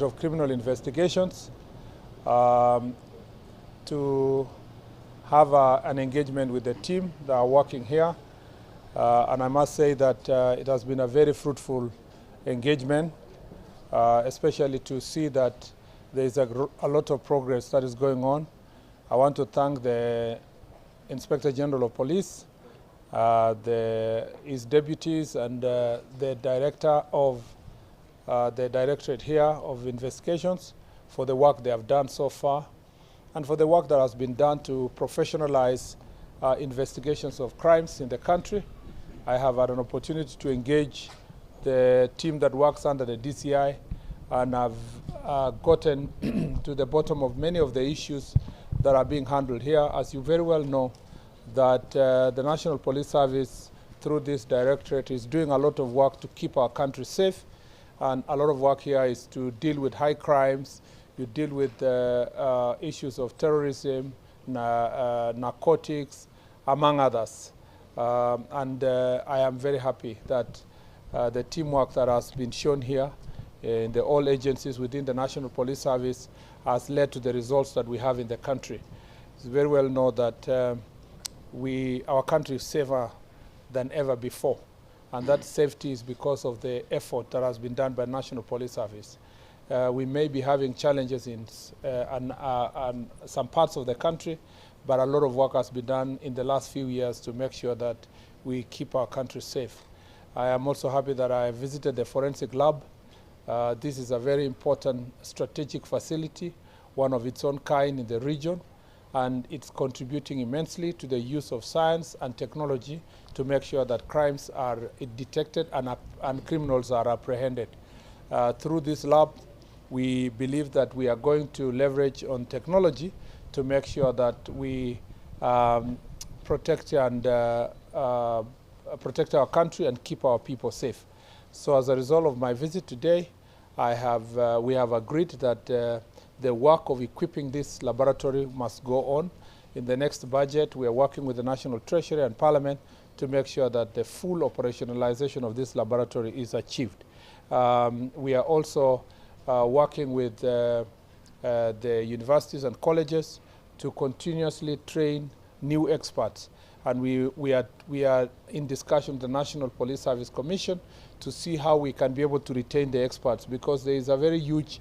of Criminal Investigations to have an engagement with the team that are working here. And I must say that it has been a very fruitful engagement, especially to see that there is a lot of progress that is going on. I want to thank the Inspector General of Police, his deputies, and the director of the Directorate here of Investigations for the work they have done so far, and for the work that has been done to professionalize investigations of crimes in the country. I have had an opportunity to engage the team that works under the DCI, and I've gotten to the bottom of many of the issues that are being handled here. As you very well know, that the National Police Service, through this directorate, is doing a lot of work to keep our country safe. And a lot of work here is to deal with high crimes, you deal with issues of terrorism, narcotics, among others. I am very happy that the teamwork that has been shown here in all agencies within the National Police Service has led to the results that we have in the country. It's very well known that our country is safer than ever before. And that safety is because of the effort that has been done by National Police Service. We may be having challenges in some parts of the country, but a lot of work has been done in the last few years to make sure that we keep our country safe. I am also happy that I visited the forensic lab. This is a very important strategic facility, one of its own kind in the region, and it's contributing immensely to the use of science and technology to make sure that crimes are detected and criminals are apprehended. Through this lab, we believe that we are going to leverage on technology to make sure that we protect our country and keep our people safe. So as a result of my visit today, we have agreed that the work of equipping this laboratory must go on. In the next budget, we are working with the National Treasury and Parliament to make sure that the full operationalization of this laboratory is achieved. We are also working with the universities and colleges to continuously train new experts. And we are in discussion with the National Police Service Commission to see how we can be able to retain the experts, because there is a very huge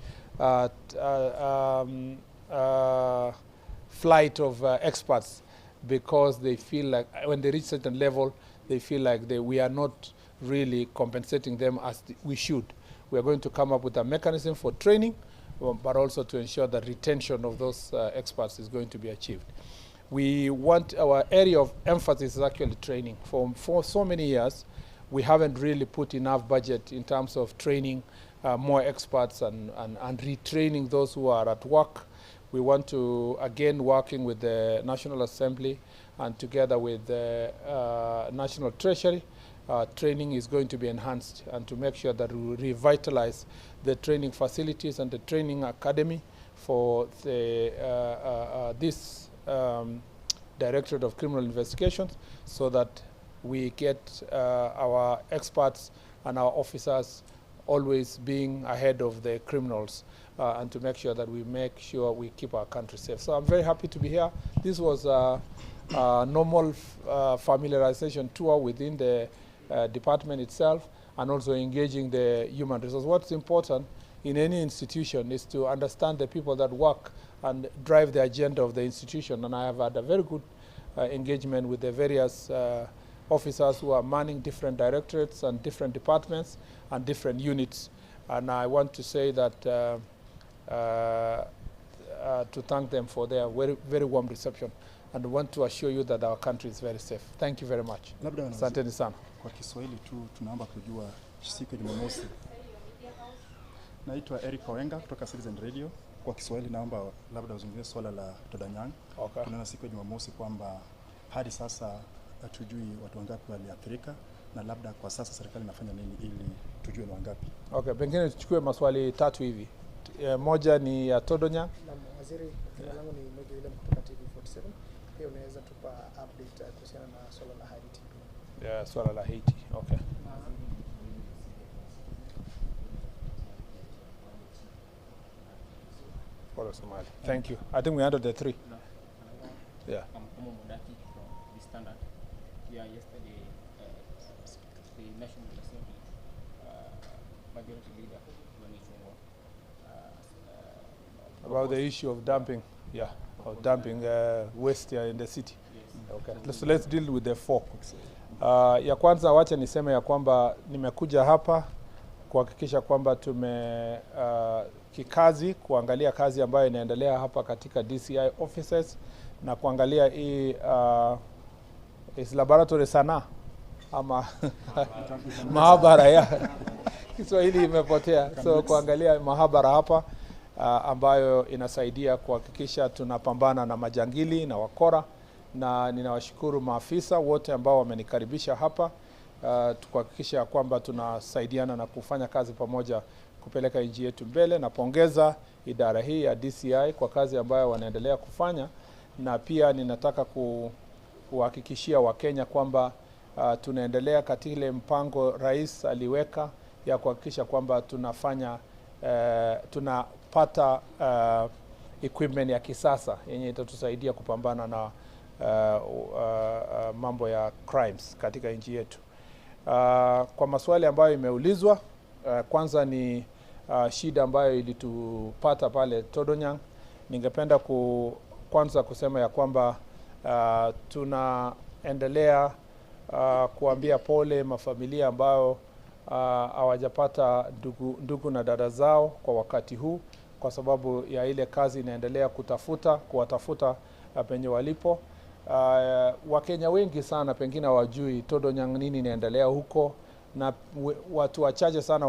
flight of experts, because they feel like when they reach a certain level, they feel like we are not really compensating them as we should. We are going to come up with a mechanism for training, but also to ensure that retention of those experts is going to be achieved. We want our area of emphasis is actually training. For so many years, we haven't really put enough budget in terms of training more experts and retraining those who are at work. We want to, again, working with the National Assembly and together with the National Treasury, training is going to be enhanced, and to make sure that we revitalize the training facilities and the training academy for this Directorate of Criminal Investigations, so that we get our experts and our officers always being ahead of the criminals, and to make sure that we keep our country safe. So I'm very happy to be here. This was a normal familiarization tour within the department itself, and also engaging the human resources. What's important in any institution is to understand the people that work and drive the agenda of the institution. And I have had a very good engagement with the various officers who are manning different directorates and different departments and different units. And I want to say that to thank them for their very, very warm reception, and want to assure you that our country is very safe. Thank you very much. Asanteni sana. Kwa Kiswahili tu tunaomba kujua siku ya Jumamosi. Naitwa Eric Owenga kutoka Citizen Radio. Kwa Kiswahili naomba labda uzungumzie swala la Todanyang. Okay. Tunaona siku ya Jumamosi kwamba hadi sasa hatujui watu wangapi waliathirika, na labda kwa sasa serikali inafanya nini ili tujue ni wangapi. Okay, pengine tuchukue maswali tatu hivi. Moja ni ya Todanyang. Waziri, jina langu ni Mwege William kutoka TV47. Pia unaweza tupa update kuhusiana na swala la Haiti. Swala la Haiti. Okay. for Somalia. Thank you. I think we handled the three. Yeah. I'm Omo Modaki from the Standard. Yeah, yesterday, the National Assembly Majority Leader, about the issue of dumping, of dumping waste in the city. Yes. Okay. So let's deal with the four. Ya kwanza wacha niseme ya kwamba nimekuja hapa kuhakikisha kwamba kikazi kuangalia kazi ambayo inaendelea hapa katika DCI offices na kuangalia hii is laboratory sana ama mahabara ya Kiswahili imepotea. So kuangalia mahabara hapa ambayo inasaidia kuhakikisha tunapambana na majangili na wakora, na ninawashukuru maafisa wote ambao wamenikaribisha hapa kuhakikisha kwamba tunasaidiana na kufanya kazi pamoja kupeleka nchi yetu mbele. Napongeza idara hii ya DCI kwa kazi ambayo wanaendelea kufanya, na pia ninataka kuhakikishia Wakenya kwamba tunaendelea katika ile mpango rais aliweka ya kuhakikisha kwamba tunapata equipment ya kisasa yenye itatusaidia kupambana na mambo ya crimes katika nchi yetu. Kwa maswali ambayo imeulizwa, kwanza ni shida ambayo ilitupata pale Todonyang. Ningependa kwanza kusema ya kwamba tunaendelea kuambia pole mafamilia ambao hawajapata ndugu na dada zao kwa wakati huu, kwa sababu ya ile kazi inaendelea kuwatafuta penye walipo. Wakenya wengi sana pengine hawajui Todonyang nini inaendelea huko, na watu wachache sana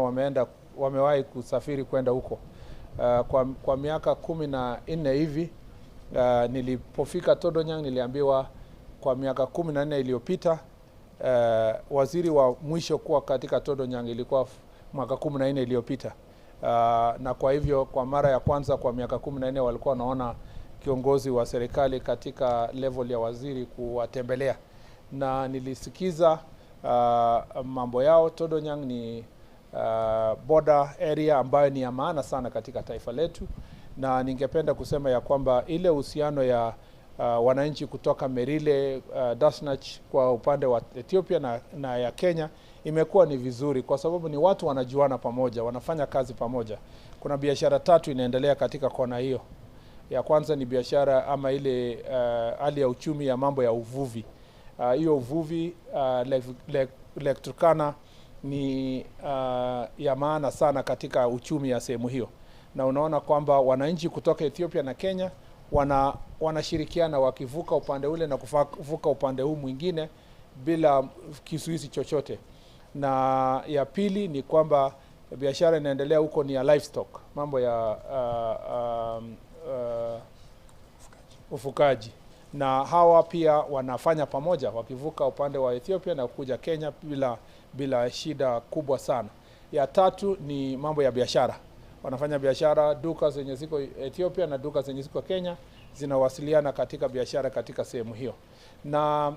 wamewahi kusafiri kwenda huko. Kwa miaka 14 hivi nilipofika Todonyang niliambiwa kwa miaka 14 iliyopita waziri wa mwisho kuwa katika Todonyang ilikuwa mwaka 14 iliyopita. Na kwa hivyo kwa mara ya kwanza kwa miaka 14 walikuwa wanaona kiongozi wa serikali katika level ya waziri kuwatembelea, na nilisikiza mambo yao. Todonyang ni border area ambayo ni ya maana sana katika taifa letu, na ningependa kusema ya kwamba ile uhusiano ya wananchi kutoka Merile, Dasnach kwa upande wa Ethiopia na ya Kenya imekuwa ni vizuri, kwa sababu ni watu wanajuana pamoja, wanafanya kazi pamoja. Kuna biashara tatu inaendelea katika kona hiyo. Ya kwanza ni biashara ama ile hali ya uchumi ya mambo ya uvuvi. Hiyo uvuvi Lake Turkana ni ya maana sana katika uchumi ya sehemu hiyo, na unaona kwamba wananchi kutoka Ethiopia na Kenya wanashirikiana wakivuka upande ule na kuvuka upande huu mwingine bila kisuizi chochote. Na ya pili ni kwamba biashara inaendelea huko ni ya livestock, mambo ya ufugaji, na hawa pia wanafanya pamoja wakivuka upande wa Ethiopia na kuja Kenya bila shida kubwa sana. Ya tatu ni mambo ya biashara. Wanafanya biashara, duka zenye ziko Ethiopia na duka zenye ziko Kenya zinawasiliana katika biashara katika sehemu hiyo. Na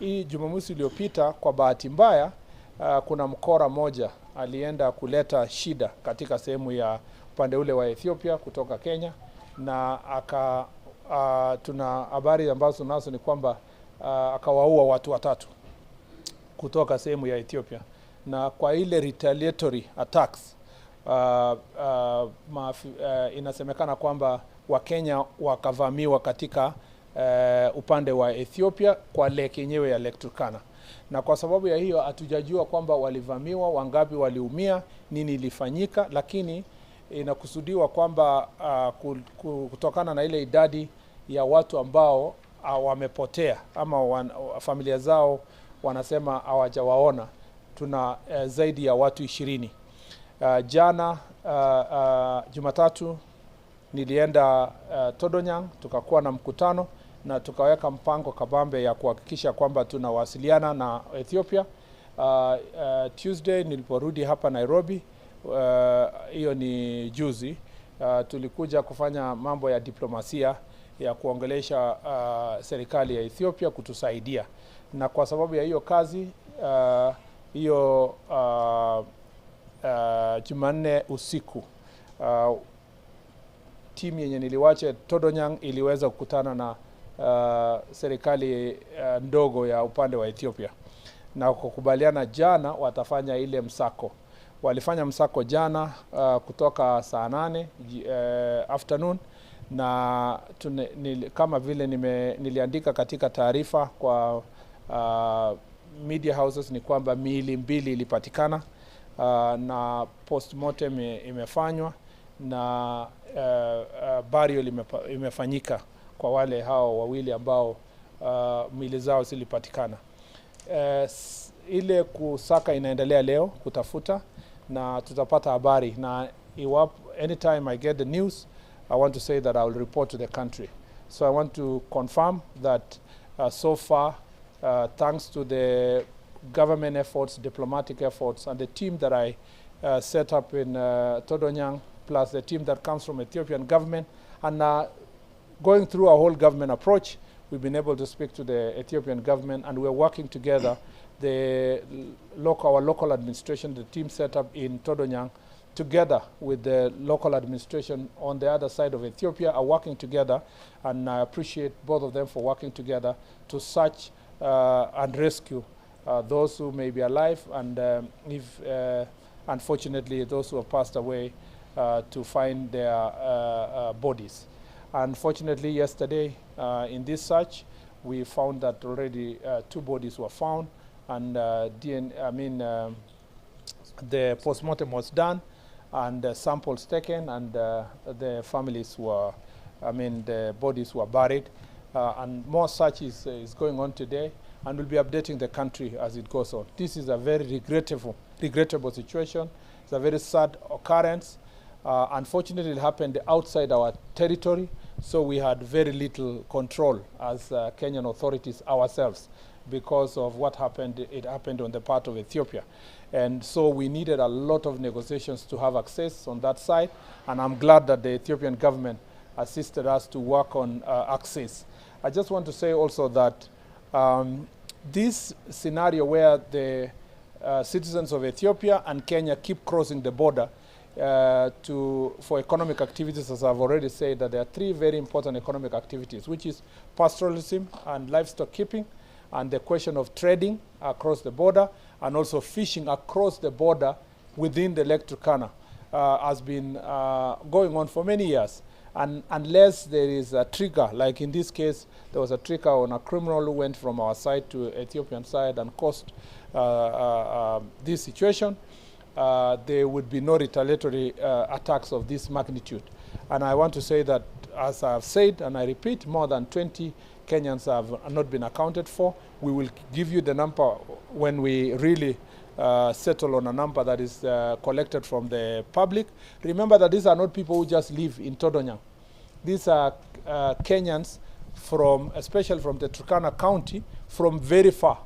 hii Jumamosi iliyopita kwa bahati mbaya kuna mkora moja alienda kuleta shida katika sehemu ya upande ule wa Ethiopia kutoka Kenya, na tuna habari ambazo nazo ni kwamba akawaua watu 3 kutoka sehemu ya Ethiopia. Na kwa ile retaliatory attacks inasemekana kwamba Wakenya wakavamiwa katika upande wa Ethiopia kwa lake yenyewe ya Lake Turkana, na kwa sababu ya hiyo hatujajua kwamba walivamiwa, wangapi waliumia, nini ilifanyika, lakini inakusudiwa kwamba kutokana na ile idadi ya watu ambao wamepotea ama familia zao wanasema hawajawaona, tuna zaidi ya watu 20. Jana Jumatatu nilienda Todonyang, tukakuwa na mkutano na tukaweka mpango kabambe ya kuhakikisha kwamba tunawasiliana na Ethiopia. Tuesday niliporudi hapa Nairobi, hiyo ni juzi, tulikuja kufanya mambo ya diplomasia ya kuongelesha serikali ya Ethiopia kutusaidia, na kwa sababu ya hiyo kazi hiyo Jumanne usiku team yenye niliwacha Todonyang iliweza kukutana na serikali ndogo ya upande wa Ethiopia, na kukubaliana jana watafanya ile msako. Walifanya msako jana kutoka saa 8 afternoon, na kama vile niliandika katika taarifa kwa media houses ni kwamba miili 2 ilipatikana na postmortem imefanywa na burial imefanyika kwa wale hao wawili ambao miili zao zilipatikana. Ile kusaka inaendelea leo kutafuta, na tutapata habari, na anytime I get the news I want to say that I will report to the country. So I want to confirm that so far, thanks to the government efforts, diplomatic efforts, and the team that I set up in Todonyang, plus the team that comes from Ethiopian government, and going through a whole government approach, we've been able to speak to the Ethiopian government, and we're working together. Our local administration, the team set up in Todonyang, together with the local administration on the other side of Ethiopia, are working together, and I appreciate both of them for working together to search and rescue those who may be alive, and if unfortunately those who have passed away, to find their bodies. Unfortunately, yesterday in this search, we found that already 2 bodies were found, and the postmortem was done, and samples taken, and the families were, the bodies were buried, and more search is going on today, and we'll be updating the country as it goes on. This is a very regrettable situation. It's a very sad occurrence. Unfortunately, it happened outside our territory, so we had very little control as Kenyan authorities ourselves because of what happened. It happened on the part of Ethiopia. And so we needed a lot of negotiations to have access on that side, and I'm glad that the Ethiopian government assisted us to work on access. I just want to say also that this scenario where the citizens of Ethiopia and Kenya keep crossing the border for economic activities, as I've already said, that there are 3 very important economic activities, which is pastoralism and livestock keeping, and the question of trading across the border, and also fishing across the border within the Lake Turkana has been going on for many years. And unless there is a trigger, like in this case, there was a trigger on a criminal who went from our side to Ethiopian side and caused this situation, there would be no retaliatory attacks of this magnitude. And I want to say that, as I've said, and I repeat, more than 20 Kenyans have not been accounted for. We will give you the number when we really settle on a number that is collected from the public. Remember that these are not people who just live in Todonyang. These are Kenyans especially from the Turkana County, from very far.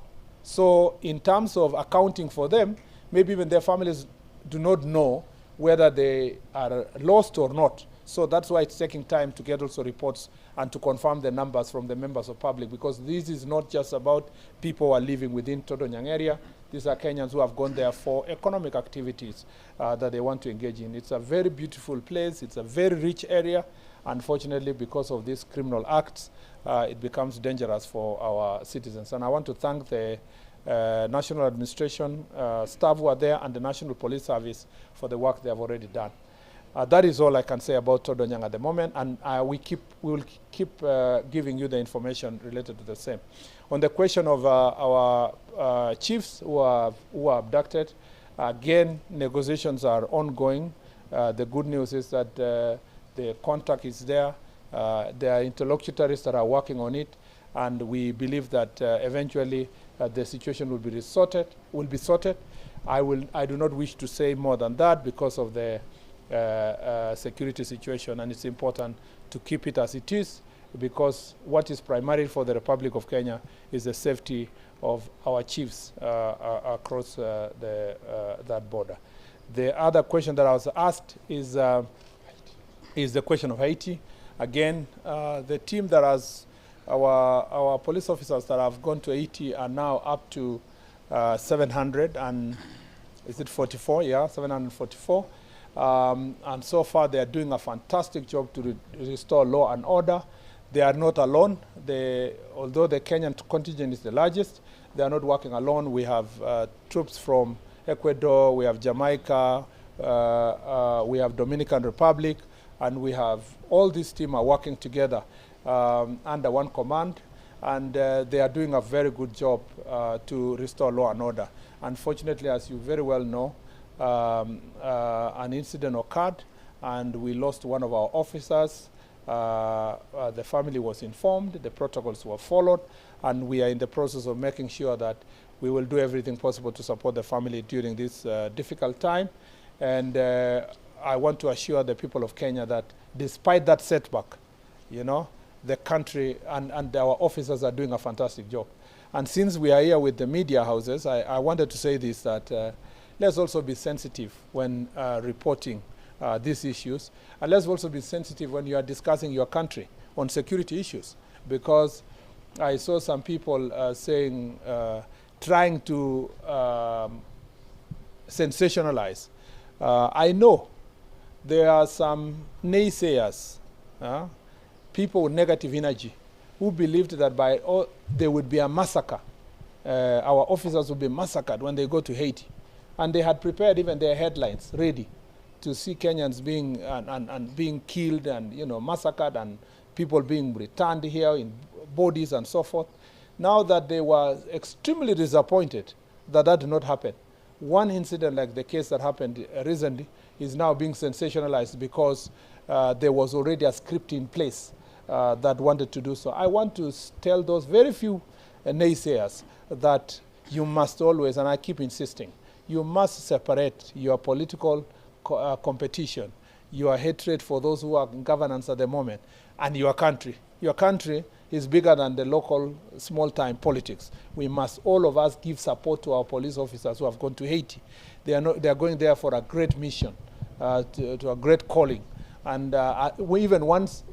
So in terms of accounting for them, maybe even their families do not know whether they are lost or not. So that's why it's taking time to get also reports and to confirm the numbers from the members of public, because this is not just about people who are living within Todonyang area. These are Kenyans who have gone there for economic activities that they want to engage in. It's a very beautiful place. It's a very rich area. Unfortunately, because of these criminal acts, it becomes dangerous for our citizens. And I want to thank the National Administration staff who are there and the National Police Service for the work they have already done. That is all I can say about Todonyang at the moment, and we will keep giving you the information related to the same. On the question of our chiefs who are abducted, again, negotiations are ongoing. The good news is that the contact is there. There are interlocutors that are working on it, and we believe that eventually the situation will be sorted. I do not wish to say more than that because of the security situation, and it's important to keep it as it is, because what is primary for the Republic of Kenya is the safety of our chiefs across that border. The other question that I was asked is the question of Haiti. Again, the team that has our police officers that have gone to Haiti are now up to 700 and is it 44? Yeah, 744. And so far, they are doing a fantastic job to restore law and order. They are not alone. Although the Kenyan contingent is the largest, they are not working alone. We have troops from Ecuador, we have Jamaica, we have Dominican Republic, and we have all these teams are working together under one command, and they are doing a very good job to restore law and order. Unfortunately, as you very well know, an incident occurred, and we lost one of our officers. The family was informed, the protocols were followed, and we are in the process of making sure that we will do everything possible to support the family during this difficult time. And I want to assure the people of Kenya that despite that setback, you know, the country and our officers are doing a fantastic job. And since we are here with the media houses, I wanted to say this, that let's also be sensitive when reporting these issues. And let's also be sensitive when you are discussing your country on security issues. Because I saw some people saying, trying to sensationalize. I know there are some naysayers, people with negative energy, who believed that there would be a massacre. Our officers would be massacred when they go to Haiti. And they had prepared even their headlines ready to see Kenyans being and being killed and, you know, massacred, and people being returned here in bodies and so forth. Now that they were extremely disappointed that that did not happen. One incident like the case that happened recently is now being sensationalized because there was already a script in place that wanted to do so. I want to tell those very few naysayers that you must always, and I keep insisting, you must separate your political competition, your hatred for those who are in governance at the moment, and your country. Your country is bigger than the local small-time politics. We must, all of us, give support to our police officers who have gone to Haiti. They are going there for a great mission, to a great calling. And even once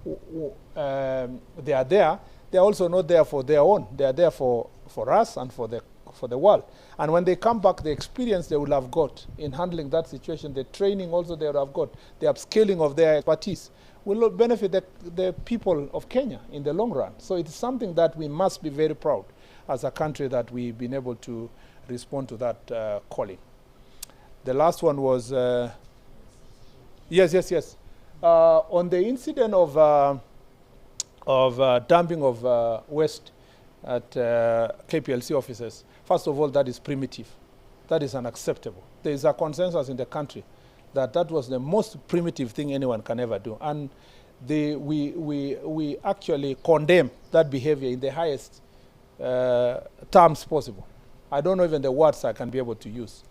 they are there, they are also not there for their own. They are there for us and for the world. And when they come back, the experience they will have got in handling that situation, the training also they will have got, the upscaling of their expertise, will benefit the people of Kenya in the long run. So it's something that we must be very proud as a country that we've been able to respond to that calling. The last one was, yes. On the incident of dumping of waste at KPLC offices, first of all, that is primitive. That is unacceptable. There is a consensus in the country that that was the most primitive thing anyone can ever do. And we actually condemn that behavior in the highest terms possible. I don't know even the words I can be able to use.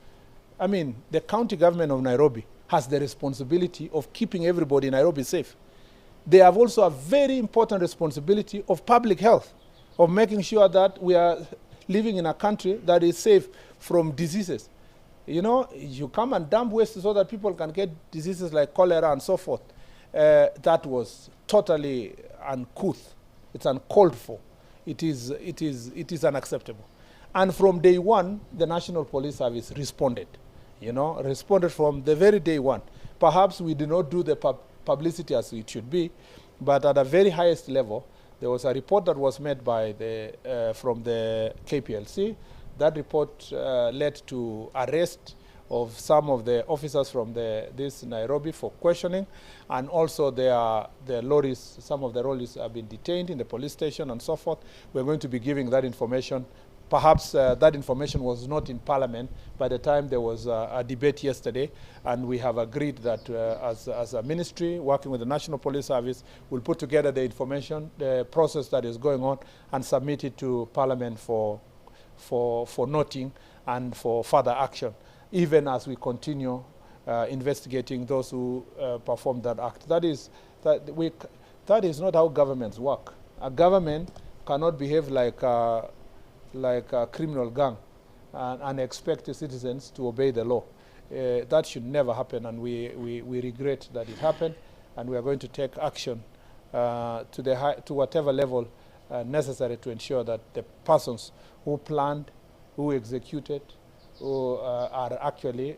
I mean, the county government of Nairobi has the responsibility of keeping everybody in Nairobi safe. They have also a very important responsibility of public health, of making sure that we are living in a country that is safe from diseases. You know, you come and dump waste so that people can get diseases like cholera and so forth. That was totally uncouth. It's uncalled for. It is unacceptable. And from day one, the National Police Service responded. You know, responded from the very day one. Perhaps we did not do the publicity as it should be, but at a very highest level, there was a report that was made by from the KPLC. That report led to arrest of some of the officers from this Nairobi for questioning, and also the lorries, some of the lorries have been detained in the police station and so forth. We're going to be giving that information. Perhaps that information was not in Parliament by the time there was a debate yesterday, and we have agreed that as a ministry working with the National Police Service, we'll put together the information, the process that is going on, and submit it to Parliament for noting and for further action, even as we continue investigating those who performed that act. That is not how governments work. A government cannot behave like a criminal gang and expect the citizens to obey the law. That should never happen, and we regret that it happened, and we are going to take action to whatever level necessary to ensure that the persons who planned, who executed, who are actually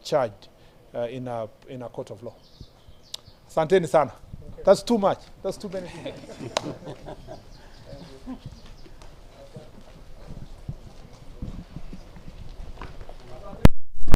charged in a court of law. Asanteni sana. That's too much. That's too many things. Thank you.